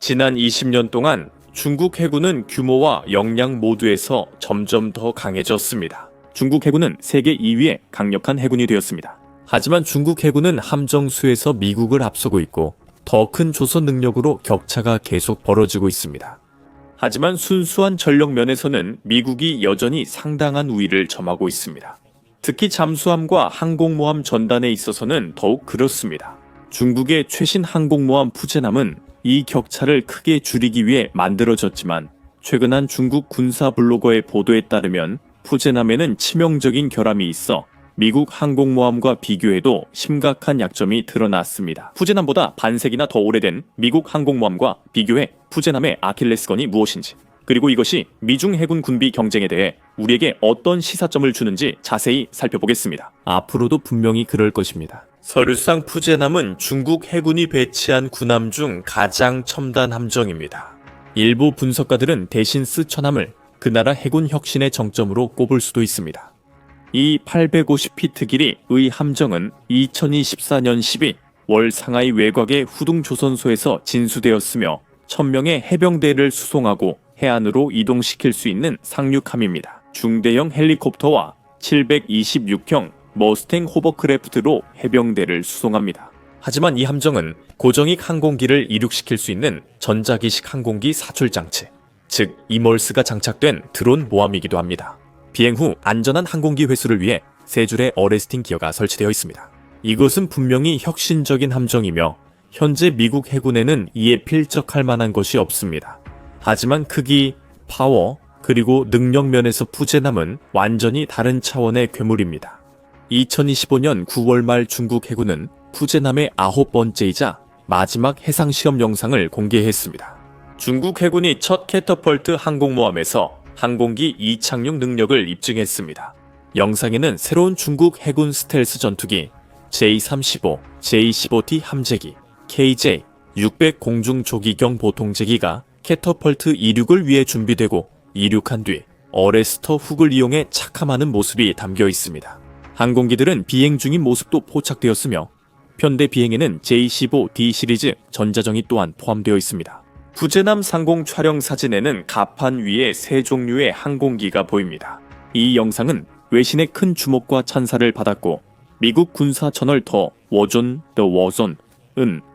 지난 20년 동안 중국 해군은 규모와 역량 모두에서 점점 더 강해졌습니다. 중국 해군은 세계 2위의 강력한 해군이 되었습니다. 하지만 중국 해군은 함정 수에서 미국을 앞서고 있고 더 큰 조선 능력으로 격차가 계속 벌어지고 있습니다. 하지만 순수한 전력 면에서는 미국이 여전히 상당한 우위를 점하고 있습니다. 특히 잠수함과 항공모함 전단에 있어서는 더욱 그렇습니다. 중국의 최신 항공모함 푸제남은 이 격차를 크게 줄이기 위해 만들어졌지만 최근 한 중국 군사 블로거의 보도에 따르면 푸제남에는 치명적인 결함이 있어 미국 항공모함과 비교해도 심각한 약점이 드러났습니다. 푸제남보다 반세기나 더 오래된 미국 항공모함과 비교해 푸제남의 아킬레스건이 무엇인지, 그리고 이것이 미중 해군 군비 경쟁에 대해 우리에게 어떤 시사점을 주는지 자세히 살펴보겠습니다. 앞으로도 분명히 그럴 것입니다. 서류상 푸제남은 중국 해군이 배치한 군함 중 가장 첨단 함정입니다. 일부 분석가들은 대신 스처남을 그 나라 해군 혁신의 정점으로 꼽을 수도 있습니다. 이 850피트 길이의 함정은 2024년 10일 월 상하이 외곽의 후둥조선소에서 진수되었으며 1000명의 해병대를 수송하고 해안으로 이동시킬 수 있는 상륙함입니다. 중대형 헬리콥터와 726형 머스탱 호버크래프트로 해병대를 수송합니다. 하지만 이 함정은 고정익 항공기를 이륙시킬 수 있는 전자기식 항공기 사출장치, 즉 이멀스가 장착된 드론 모함이기도 합니다. 비행 후 안전한 항공기 회수를 위해 세 줄의 어레스팅 기어가 설치되어 있습니다. 이것은 분명히 혁신적인 함정이며 현재 미국 해군에는 이에 필적할 만한 것이 없습니다. 하지만 크기, 파워, 그리고 능력 면에서 푸제남은 완전히 다른 차원의 괴물입니다. 2025년 9월 말 중국 해군은 푸제남의 9번째이자 마지막 해상시험 영상을 공개했습니다. 중국 해군이 첫 캐터펄트 항공모함에서 항공기 이착륙 능력을 입증했습니다. 영상에는 새로운 중국 해군 스텔스 전투기 J-35, J-15T 함재기, KJ-600 공중조기경 보통제기가 캐터펄트 이륙을 위해 준비되고 이륙한 뒤 어레스터 훅을 이용해 착함하는 모습이 담겨 있습니다. 항공기들은 비행 중인 모습도 포착되었으며 현대 비행에는 J-15D 시리즈 전자정이 또한 포함되어 있습니다. 푸제남 상공 촬영 사진에는 갑판 위에 세 종류의 항공기가 보입니다. 이 영상은 외신의 큰 주목과 찬사를 받았고 미국 군사 저널 더 워존은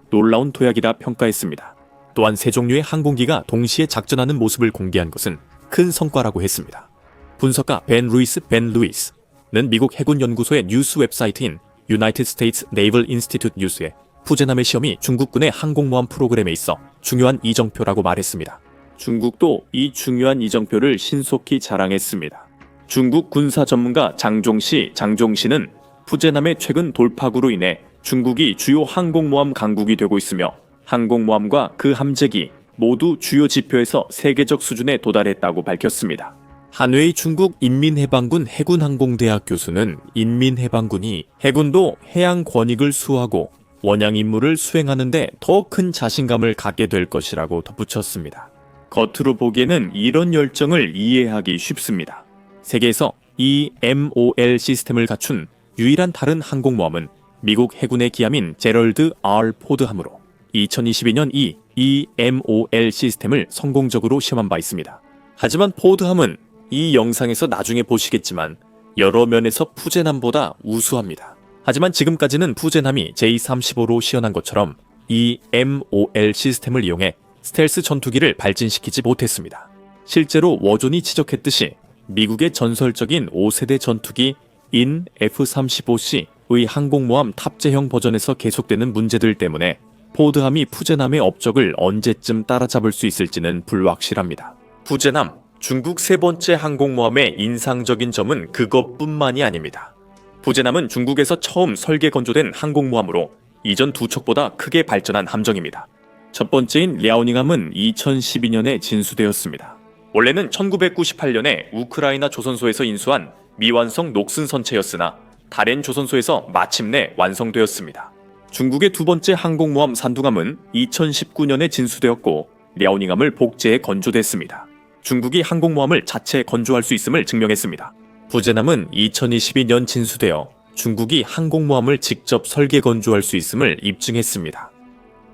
놀라운 도약이라 평가했습니다. 또한 세 종류의 항공기가 동시에 작전하는 모습을 공개한 것은 큰 성과라고 했습니다. 분석가 벤 루이스는 미국 해군 연구소의 뉴스 웹사이트인 United States Naval Institute 뉴스에 푸제남의 시험이 중국군의 항공모함 프로그램에 있어 중요한 이정표라고 말했습니다. 중국도 이 중요한 이정표를 신속히 자랑했습니다. 중국 군사 전문가 장종시는 푸제남의 최근 돌파구로 인해 중국이 주요 항공모함 강국이 되고 있으며 항공모함과 그 함재기 모두 주요 지표에서 세계적 수준에 도달했다고 밝혔습니다. 한웨이 중국 인민해방군 해군항공대학 교수는 인민해방군이 해군도 해양 권익을 수호하고 원양 임무를 수행하는 데 더 큰 자신감을 갖게 될 것이라고 덧붙였습니다. 겉으로 보기에는 이런 열정을 이해하기 쉽습니다. 세계에서 EMOL 시스템을 갖춘 유일한 다른 항공모함은 미국 해군의 기함인 제럴드 R 포드함으로 2022년 이 EMOL 시스템을 성공적으로 시험한 바 있습니다. 하지만 포드함은 이 영상에서 나중에 보시겠지만 여러 면에서 푸제남보다 우수합니다. 하지만 지금까지는 푸제남이 J-35로 시연한 것처럼 EMOL 시스템을 이용해 스텔스 전투기를 발진시키지 못했습니다. 실제로 워존이 지적했듯이 미국의 전설적인 5세대 전투기 인 F-35C의 항공모함 탑재형 버전에서 계속되는 문제들 때문에 포드함이 푸제남의 업적을 언제쯤 따라잡을 수 있을지는 불확실합니다. 푸제남, 중국 세 번째 항공모함의 인상적인 점은 그것뿐만이 아닙니다. 푸제남은 중국에서 처음 설계 건조된 항공모함으로 이전 두 척보다 크게 발전한 함정입니다. 첫 번째인 랴오닝함은 2012년에 진수되었습니다. 원래는 1998년에 우크라이나 조선소에서 인수한 미완성 녹슨 선체였으나 다롄 조선소에서 마침내 완성되었습니다. 중국의 두 번째 항공모함 산둥함은 2019년에 진수되었고 랴오닝함을 복제해 건조됐습니다. 중국이 항공모함을 자체 건조할 수 있음을 증명했습니다. 푸제남은 2022년 진수되어 중국이 항공모함을 직접 설계 건조할 수 있음을 입증했습니다.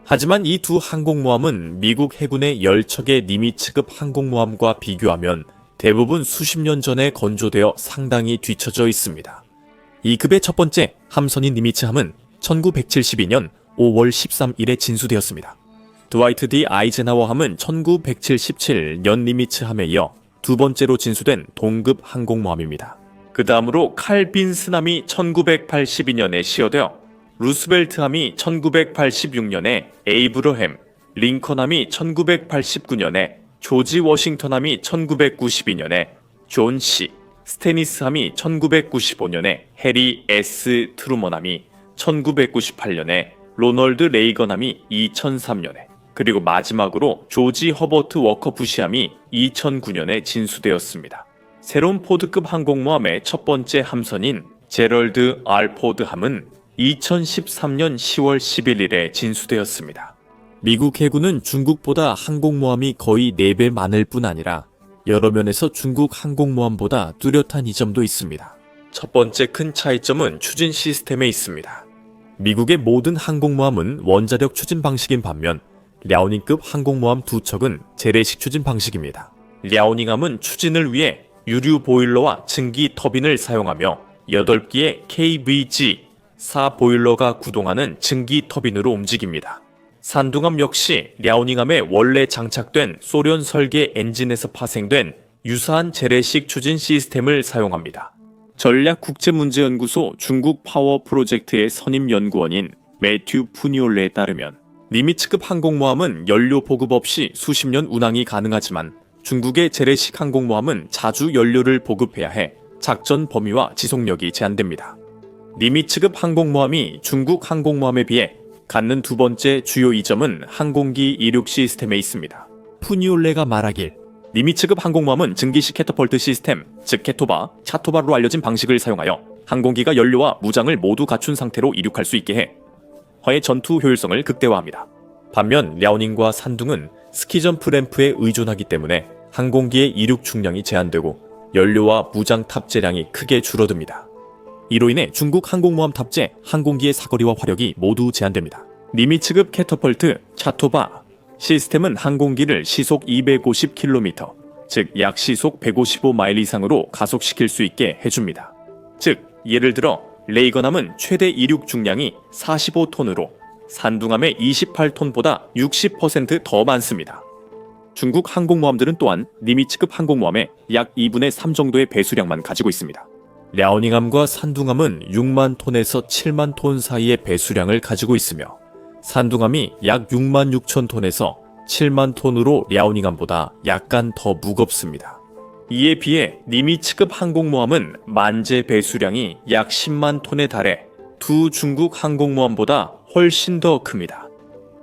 하지만 이 두 항공모함은 미국 해군의 10척의 니미츠급 항공모함과 비교하면 대부분 수십 년 전에 건조되어 상당히 뒤처져 있습니다. 이 급의 첫 번째 함선인 니미츠함은 1972년 5월 13일에 진수되었습니다. 드와이트 D 아이젠하워함은 1977년 니미츠함에 이어 두 번째로 진수된 동급 항공모함입니다. 그 다음으로 칼 빈슨함이 1982년에 시어되어 루스벨트함이 1986년에 에이브러햄, 링컨함이 1989년에 조지 워싱턴함이 1992년에 존 C, 스테니스함이 1995년에 해리 S. 트루먼함이 1998년에 로널드 레이건함이 2003년에 그리고 마지막으로 조지 허버트 워커 부시함이 2009년에 진수되었습니다. 새로운 포드급 항공모함의 첫 번째 함선인 제럴드 R. 포드함은 2013년 10월 11일에 진수되었습니다. 미국 해군은 중국보다 항공모함이 거의 4배 많을 뿐 아니라 여러 면에서 중국 항공모함보다 뚜렷한 이점도 있습니다. 첫 번째 큰 차이점은 추진 시스템에 있습니다. 미국의 모든 항공모함은 원자력 추진 방식인 반면 랴오닝급 항공모함 2척은 재래식 추진 방식입니다. 랴오닝함은 추진을 위해 유류 보일러와 증기 터빈을 사용하며 8기의 KVG-4 보일러가 구동하는 증기 터빈으로 움직입니다. 산둥함 역시 랴오닝함에 원래 장착된 소련 설계 엔진에서 파생된 유사한 재래식 추진 시스템을 사용합니다. 전략국제문제연구소 중국 파워 프로젝트의 선임 연구원인 매튜 푸니올레에 따르면 니미츠급 항공모함은 연료 보급 없이 수십 년 운항이 가능하지만 중국의 재래식 항공모함은 자주 연료를 보급해야 해 작전 범위와 지속력이 제한됩니다. 니미츠급 항공모함이 중국 항공모함에 비해 갖는 두 번째 주요 이점은 항공기 이륙 시스템에 있습니다. 푸니올레가 말하길 니미츠급 항공모함은 증기식 캐터펄트 시스템, 즉 캐토바, 차토바로 알려진 방식을 사용하여 항공기가 연료와 무장을 모두 갖춘 상태로 이륙할 수 있게 해 화의 전투 효율성을 극대화합니다. 반면 랴오닝과 산둥은 스키점프 램프에 의존하기 때문에 항공기의 이륙 중량이 제한되고 연료와 무장 탑재량이 크게 줄어듭니다. 이로 인해 중국 항공모함 탑재 항공기의 사거리와 화력이 모두 제한됩니다. 니미츠급 캐터펄트, 차토바 시스템은 항공기를 시속 250km, 즉 약 시속 155마일 이상으로 가속시킬 수 있게 해줍니다. 즉 예를 들어 레이건함은 최대 이륙 중량이 45톤으로 산둥함의 28톤보다 60% 더 많습니다. 중국 항공모함들은 또한 니미츠급 항공모함의 약 2분의 3 정도의 배수량만 가지고 있습니다. 랴오닝함과 산둥함은 6만 톤에서 7만 톤 사이의 배수량을 가지고 있으며 산둥함이 약 6만 6천 톤에서 7만 톤으로 랴오닝함보다 약간 더 무겁습니다. 이에 비해 니미츠급 항공모함은 만재 배수량이 약 10만 톤에 달해 두 중국 항공모함보다 훨씬 더 큽니다.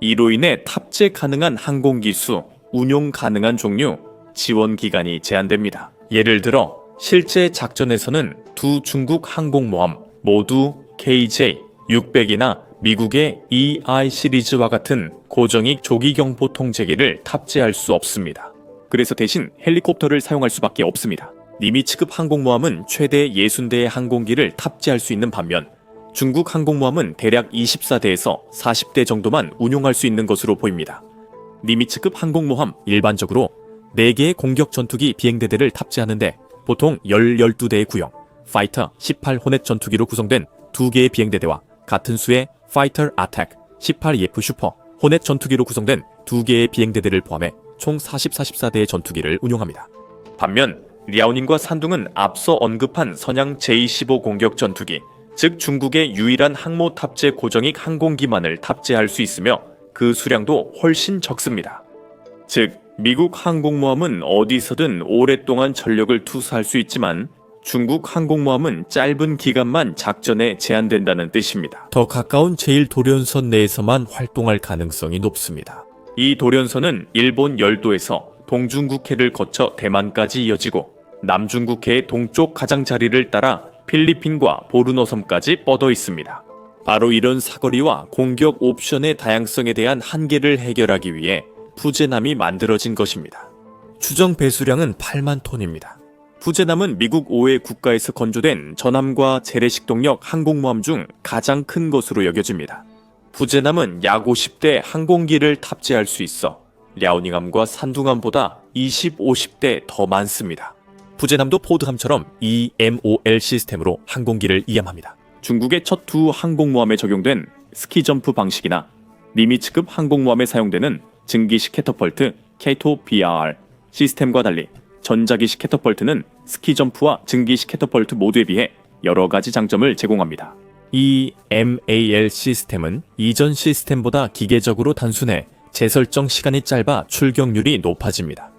이로 인해 탑재 가능한 항공기 수, 운용 가능한 종류, 지원 기간이 제한됩니다. 예를 들어 실제 작전에서는 두 중국 항공모함 모두 KJ-600이나 미국의 EI 시리즈와 같은 고정익 조기경보 통제기를 탑재할 수 없습니다. 그래서 대신 헬리콥터를 사용할 수밖에 없습니다. 니미츠급 항공모함은 최대 60대의 항공기를 탑재할 수 있는 반면 중국 항공모함은 대략 24대에서 40대 정도만 운용할 수 있는 것으로 보입니다. 니미츠급 항공모함 일반적으로 4개의 공격 전투기 비행대대를 탑재하는데 보통 12대의 구형 파이터 18 호넷 전투기로 구성된 2개의 비행대대와 같은 수의 파이터 아택 18EF 슈퍼 호넷 전투기로 구성된 2개의 비행대대를 포함해 총 44대의 전투기를 운용합니다. 반면 랴오닝과 산둥은 앞서 언급한 선양 J-15 공격 전투기, 즉 중국의 유일한 항모 탑재 고정익 항공기만을 탑재할 수 있으며 그 수량도 훨씬 적습니다. 즉 미국 항공모함은 어디서든 오랫동안 전력을 투사할 수 있지만 중국 항공모함은 짧은 기간만 작전에 제한된다는 뜻입니다. 더 가까운 제1도련선 내에서만 활동할 가능성이 높습니다. 이 도련선은 일본 열도에서 동중국해를 거쳐 대만까지 이어지고 남중국해의 동쪽 가장자리를 따라 필리핀과 보르노섬까지 뻗어 있습니다. 바로 이런 사거리와 공격 옵션의 다양성에 대한 한계를 해결하기 위해 푸제남이 만들어진 것입니다. 추정 배수량은 8만 톤입니다. 푸제남은 미국 5회 국가에서 건조된 전함과 재래식 동력 항공모함 중 가장 큰 것으로 여겨집니다. 푸제남은 약 50대 항공기를 탑재할 수 있어 랴오닝함과 산둥함보다 20, 50대 더 많습니다. 푸제남도 포드함처럼 EMOL 시스템으로 항공기를 이함합니다. 중국의 첫 두 항공모함에 적용된 스키점프 방식이나 니미츠급 항공모함에 사용되는 증기식 캐터펄트 K2BR 시스템과 달리 전자기식 캐터펄트는 스키점프와 증기식 캐터펄트 모두에 비해 여러 가지 장점을 제공합니다. 이 MAL 시스템은 이전 시스템보다 기계적으로 단순해 재설정 시간이 짧아 출격률이 높아집니다.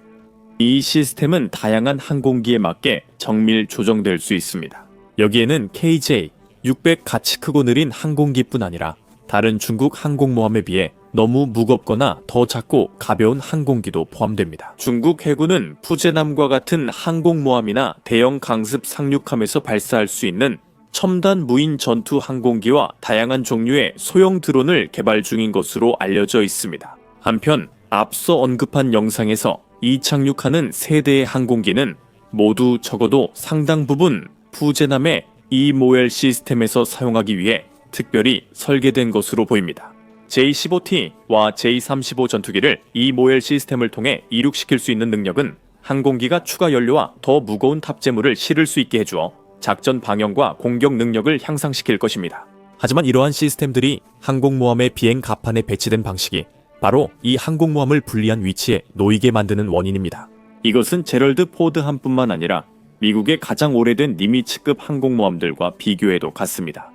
이 시스템은 다양한 항공기에 맞게 정밀 조정될 수 있습니다. 여기에는 KJ-600 가치 크고 느린 항공기뿐 아니라 다른 중국 항공모함에 비해 너무 무겁거나 더 작고 가벼운 항공기도 포함됩니다. 중국 해군은 푸제남과 같은 항공모함이나 대형 강습 상륙함에서 발사할 수 있는 첨단 무인 전투 항공기와 다양한 종류의 소형 드론을 개발 중인 것으로 알려져 있습니다. 한편 앞서 언급한 영상에서 이착륙하는 세 대의 항공기는 모두 적어도 상당 부분 푸제남의 EMOL 시스템에서 사용하기 위해 특별히 설계된 것으로 보입니다. J-15T와 J-35 전투기를 EMOL 시스템을 통해 이륙시킬 수 있는 능력은 항공기가 추가 연료와 더 무거운 탑재물을 실을 수 있게 해주어 작전 방향과 공격 능력을 향상시킬 것입니다. 하지만 이러한 시스템들이 항공모함의 비행 갑판에 배치된 방식이 바로 이 항공모함을 불리한 위치에 놓이게 만드는 원인입니다. 이것은 제럴드 포드함뿐만 아니라 미국의 가장 오래된 니미츠급 항공모함들과 비교해도 같습니다.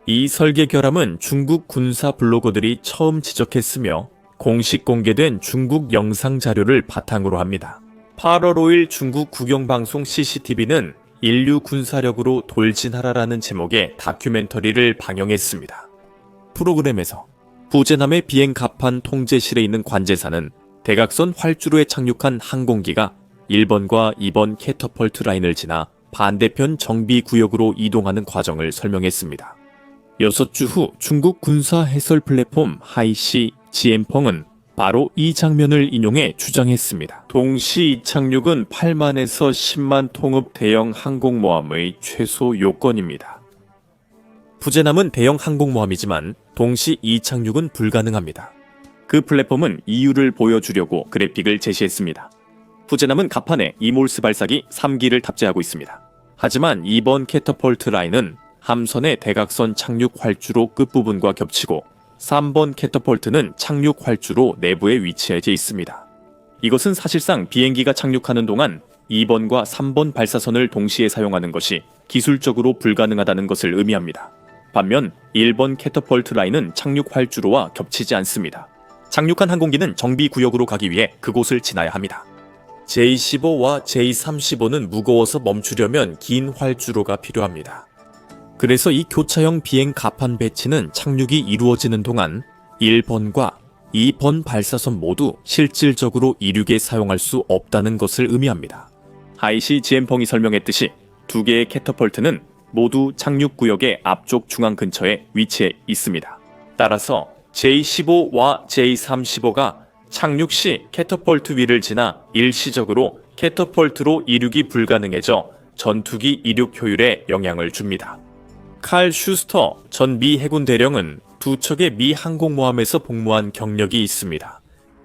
이 설계 결함은 중국 군사 블로거들이 처음 지적했으며 공식 공개된 중국 영상 자료를 바탕으로 합니다. 8월 5일 중국 국영방송 CCTV는 인류 군사력으로 돌진하라라는 제목의 다큐멘터리를 방영했습니다. 프로그램에서 푸제남의 비행 갑판 통제실에 있는 관제사는 대각선 활주로에 착륙한 항공기가 1번과 2번 캐터펄트 라인을 지나 반대편 정비구역으로 이동하는 과정을 설명했습니다. 6주 후 중국 군사 해설 플랫폼 하이시 지엠펑은 바로 이 장면을 인용해 주장했습니다. 동시 이착륙은 8만에서 10만 통급 대형 항공모함의 최소 요건입니다. 푸제남은 대형 항공모함이지만 동시 이착륙은 불가능합니다. 그 플랫폼은 이유를 보여주려고 그래픽을 제시했습니다. 푸제남은 갑판에 이몰스 발사기 3기를 탑재하고 있습니다. 하지만 2번 캐터펄트 라인은 함선의 대각선 착륙 활주로 끝부분과 겹치고 3번 캐터펄트는 착륙 활주로 내부에 위치해 있습니다. 이것은 사실상 비행기가 착륙하는 동안 2번과 3번 발사선을 동시에 사용하는 것이 기술적으로 불가능하다는 것을 의미합니다. 반면 1번 캐터펄트 라인은 착륙 활주로와 겹치지 않습니다. 착륙한 항공기는 정비구역으로 가기 위해 그곳을 지나야 합니다. J-15와 J-35는 무거워서 멈추려면 긴 활주로가 필요합니다. 그래서 이 교차형 비행 갑판 배치는 착륙이 이루어지는 동안 1번과 2번 발사선 모두 실질적으로 이륙에 사용할 수 없다는 것을 의미합니다. 하이시 지엠펑이 설명했듯이 두 개의 캐터펄트는 모두 착륙구역의 앞쪽 중앙 근처에 위치해 있습니다. 따라서 J-15와 J-35가 착륙 시 캐터펄트 위를 지나 일시적으로 캐터펄트로 이륙이 불가능해져 전투기 이륙 효율에 영향을 줍니다. 칼 슈스터 전 미 해군 대령은 두 척의 미 항공모함에서 복무한 경력이 있습니다.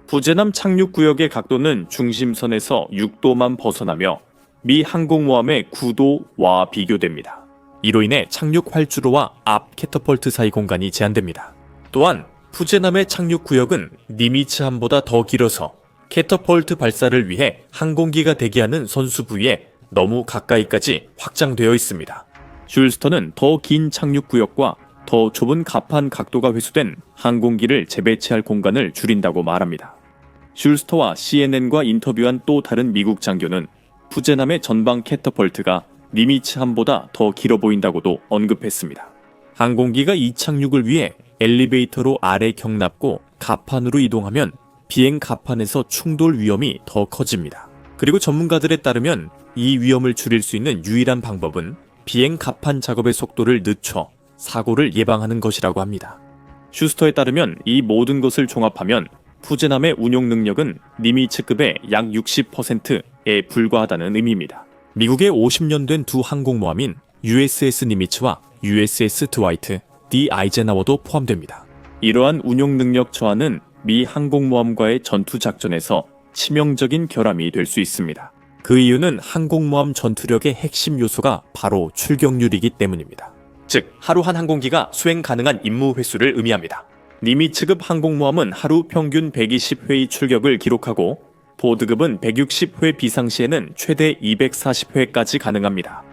푸제남 착륙구역의 각도는 중심선에서 6도만 벗어나며 미 항공모함의 9도와 비교됩니다. 이로 인해 착륙 활주로와 앞 캐터펄트 사이 공간이 제한됩니다. 또한 푸제남의 착륙구역은 니미츠함보다 더 길어서 캐터펄트 발사를 위해 항공기가 대기하는 선수 부위에 너무 가까이까지 확장되어 있습니다. 슐스터는 더 긴 착륙구역과 더 좁은 갑판 각도가 회수된 항공기를 재배치할 공간을 줄인다고 말합니다. 슐스터와 CNN과 인터뷰한 또 다른 미국 장교는 푸제남의 전방 캐터펄트가 니미츠함보다 더 길어 보인다고도 언급했습니다. 항공기가 이착륙을 위해 엘리베이터로 아래 경납고 갑판으로 이동하면 비행 갑판에서 충돌 위험이 더 커집니다. 그리고 전문가들에 따르면 이 위험을 줄일 수 있는 유일한 방법은 비행 갑판 작업의 속도를 늦춰 사고를 예방하는 것이라고 합니다. 슈스터에 따르면 이 모든 것을 종합하면 푸제남의 운용 능력은 니미츠급의 약 60%에 불과하다는 의미입니다. 미국의 50년 된 두 항공모함인 USS 니미츠와 USS 드와이트 D 아이젠하워도 포함됩니다. 이러한 운용 능력 저하는 미 항공모함과의 전투 작전에서 치명적인 결함이 될 수 있습니다. 그 이유는 항공모함 전투력의 핵심 요소가 바로 출격률이기 때문입니다. 즉, 하루 한 항공기가 수행 가능한 임무 횟수를 의미합니다. 니미츠급 항공모함은 하루 평균 120회의 출격을 기록하고 보드급은 160회 비상시에는 최대 240회까지 가능합니다.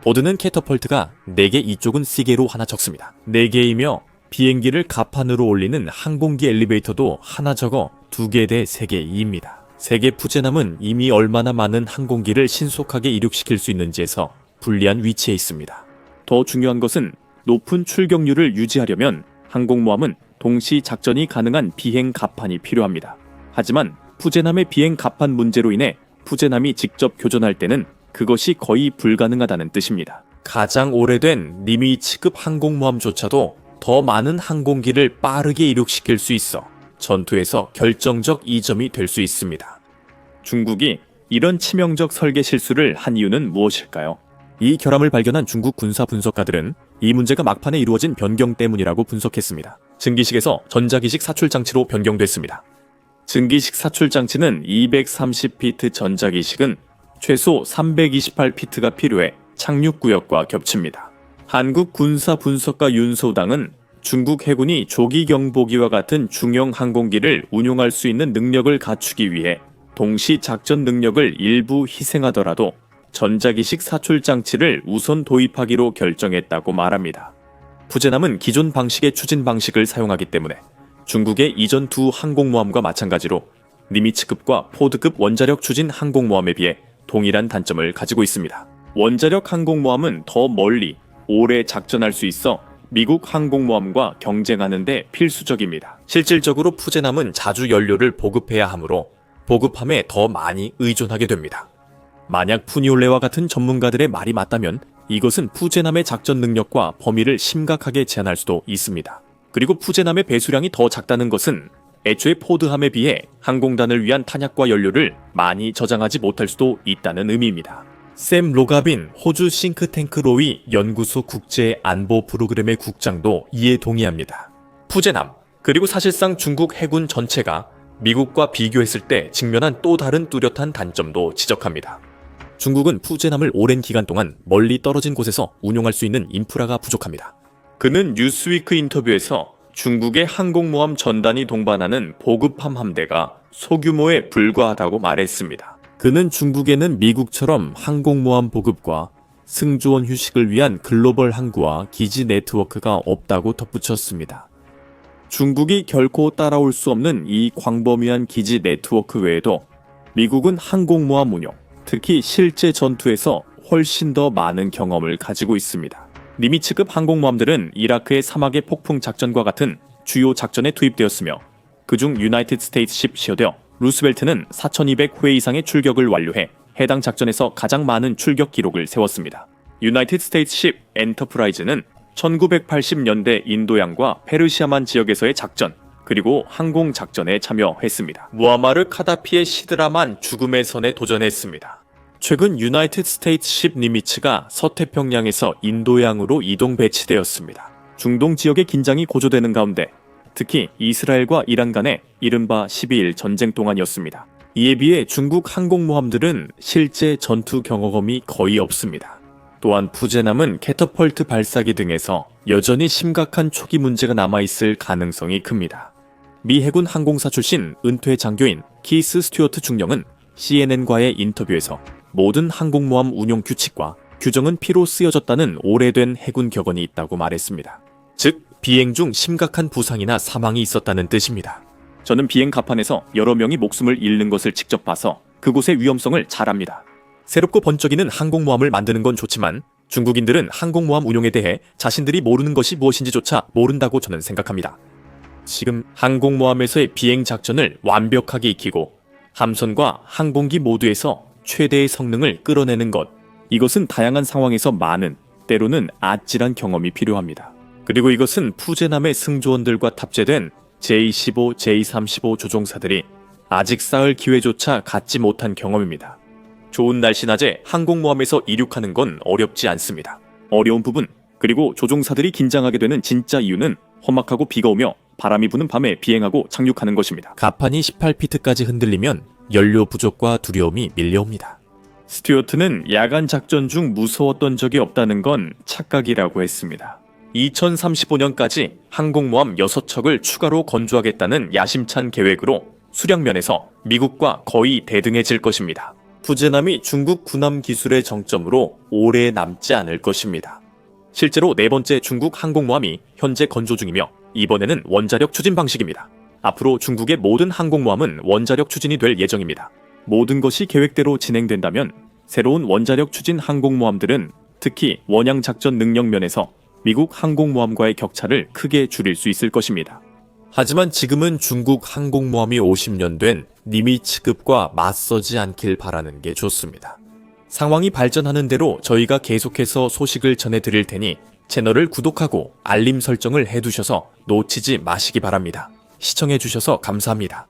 보드는 캐터펄트가 4개, 이쪽은 시계로 하나 적습니다. 4개이며 비행기를 갑판으로 올리는 항공기 엘리베이터도 하나 적어 2개 대 3개입니다. 세계 푸제남은 이미 얼마나 많은 항공기를 신속하게 이륙시킬 수 있는지에서 불리한 위치에 있습니다. 더 중요한 것은 높은 출격률을 유지하려면 항공모함은 동시 작전이 가능한 비행 갑판이 필요합니다. 하지만 푸제남의 비행 갑판 문제로 인해 푸제남이 직접 교전할 때는 그것이 거의 불가능하다는 뜻입니다. 가장 오래된 니미츠급 항공모함조차도 더 많은 항공기를 빠르게 이륙시킬 수 있어 전투에서 결정적 이점이 될 수 있습니다. 중국이 이런 치명적 설계 실수를 한 이유는 무엇일까요? 이 결함을 발견한 중국 군사 분석가들은 이 문제가 막판에 이루어진 변경 때문이라고 분석했습니다. 증기식에서 전자기식 사출장치로 변경됐습니다. 증기식 사출장치는 230피트, 전자기식은 최소 328피트가 필요해 착륙구역과 겹칩니다. 한국 군사 분석가 윤소당은 중국 해군이 조기 경보기와 같은 중형 항공기를 운용할 수 있는 능력을 갖추기 위해 동시 작전 능력을 일부 희생하더라도 전자기식 사출장치를 우선 도입하기로 결정했다고 말합니다. 푸제남은 기존 방식의 추진 방식을 사용하기 때문에 중국의 이전 두 항공모함과 마찬가지로 니미츠급과 포드급 원자력 추진 항공모함에 비해 동일한 단점을 가지고 있습니다. 원자력 항공모함은 더 멀리, 오래 작전할 수 있어 미국 항공모함과 경쟁하는 데 필수적입니다. 실질적으로 푸제남은 자주 연료를 보급해야 하므로 보급함에 더 많이 의존하게 됩니다. 만약 푸니올레와 같은 전문가들의 말이 맞다면 이것은 푸제남의 작전 능력과 범위를 심각하게 제한할 수도 있습니다. 그리고 푸제남의 배수량이 더 작다는 것은 애초에 포드함에 비해 항공단을 위한 탄약과 연료를 많이 저장하지 못할 수도 있다는 의미입니다. 샘 로가빈 호주 싱크탱크 로이 연구소 국제안보 프로그램의 국장도 이에 동의합니다. 푸제남, 그리고 사실상 중국 해군 전체가 미국과 비교했을 때 직면한 또 다른 뚜렷한 단점도 지적합니다. 중국은 푸제남을 오랜 기간 동안 멀리 떨어진 곳에서 운용할 수 있는 인프라가 부족합니다. 그는 뉴스위크 인터뷰에서 중국의 항공모함 전단이 동반하는 보급함 함대가 소규모에 불과하다고 말했습니다. 그는 중국에는 미국처럼 항공모함 보급과 승조원 휴식을 위한 글로벌 항구와 기지 네트워크가 없다고 덧붙였습니다. 중국이 결코 따라올 수 없는 이 광범위한 기지 네트워크 외에도 미국은 항공모함 운용, 특히 실제 전투에서 훨씬 더 많은 경험을 가지고 있습니다. 니미츠급 항공모함들은 이라크의 사막의 폭풍 작전과 같은 주요 작전에 투입되었으며 그중 유나이티드 스테이트십 시어데어 루스벨트는 4,200회 이상의 출격을 완료해 해당 작전에서 가장 많은 출격 기록을 세웠습니다. 유나이티드 스테이트십 엔터프라이즈는 1980년대 인도양과 페르시아만 지역에서의 작전, 그리고 항공 작전에 참여했습니다. 무아마르 카다피의 시드라만 죽음의 선에 도전했습니다. 최근 유나이티드 스테이트십 니미츠가 서태평양에서 인도양으로 이동 배치되었습니다. 중동 지역의 긴장이 고조되는 가운데 특히 이스라엘과 이란 간의 이른바 12일 전쟁 동안이었습니다. 이에 비해 중국 항공모함들은 실제 전투 경험이 거의 없습니다. 또한 푸제남은 캐터펄트 발사기 등에서 여전히 심각한 초기 문제가 남아있을 가능성이 큽니다. 미 해군 항공사 출신 은퇴 장교인 키스 스튜어트 중령은 CNN과의 인터뷰에서 모든 항공모함 운용 규칙과 규정은 피로 쓰여졌다는 오래된 해군 격언이 있다고 말했습니다. 즉, 비행 중 심각한 부상이나 사망이 있었다는 뜻입니다. 저는 비행 갑판에서 여러 명이 목숨을 잃는 것을 직접 봐서 그곳의 위험성을 잘 압니다. 새롭고 번쩍이는 항공모함을 만드는 건 좋지만 중국인들은 항공모함 운용에 대해 자신들이 모르는 것이 무엇인지조차 모른다고 저는 생각합니다. 지금 항공모함에서의 비행 작전을 완벽하게 익히고 함선과 항공기 모두에서 최대의 성능을 끌어내는 것, 이것은 다양한 상황에서 많은, 때로는 아찔한 경험이 필요합니다. 그리고 이것은 푸제남의 승조원들과 탑재된 J-15, J-35 조종사들이 아직 쌓을 기회조차 갖지 못한 경험입니다. 좋은 날씨 낮에 항공모함에서 이륙하는 건 어렵지 않습니다. 어려운 부분, 그리고 조종사들이 긴장하게 되는 진짜 이유는 험악하고 비가 오며 바람이 부는 밤에 비행하고 착륙하는 것입니다. 가판이 18피트까지 흔들리면 연료 부족과 두려움이 밀려옵니다. 스튜어트는 야간 작전 중 무서웠던 적이 없다는 건 착각이라고 했습니다. 2035년까지 항공모함 6척을 추가로 건조하겠다는 야심찬 계획으로 수량면에서 미국과 거의 대등해질 것입니다. 푸제남이 중국 군함 기술의 정점으로 오래 남지 않을 것입니다. 실제로 네 번째 중국 항공모함이 현재 건조 중이며 이번에는 원자력 추진 방식입니다. 앞으로 중국의 모든 항공모함은 원자력 추진이 될 예정입니다. 모든 것이 계획대로 진행된다면 새로운 원자력 추진 항공모함들은 특히 원양 작전 능력 면에서 미국 항공모함과의 격차를 크게 줄일 수 있을 것입니다. 하지만 지금은 중국 항공모함이 50년 된 니미츠급과 맞서지 않길 바라는 게 좋습니다. 상황이 발전하는 대로 저희가 계속해서 소식을 전해드릴 테니 채널을 구독하고 알림 설정을 해두셔서 놓치지 마시기 바랍니다. 시청해주셔서 감사합니다.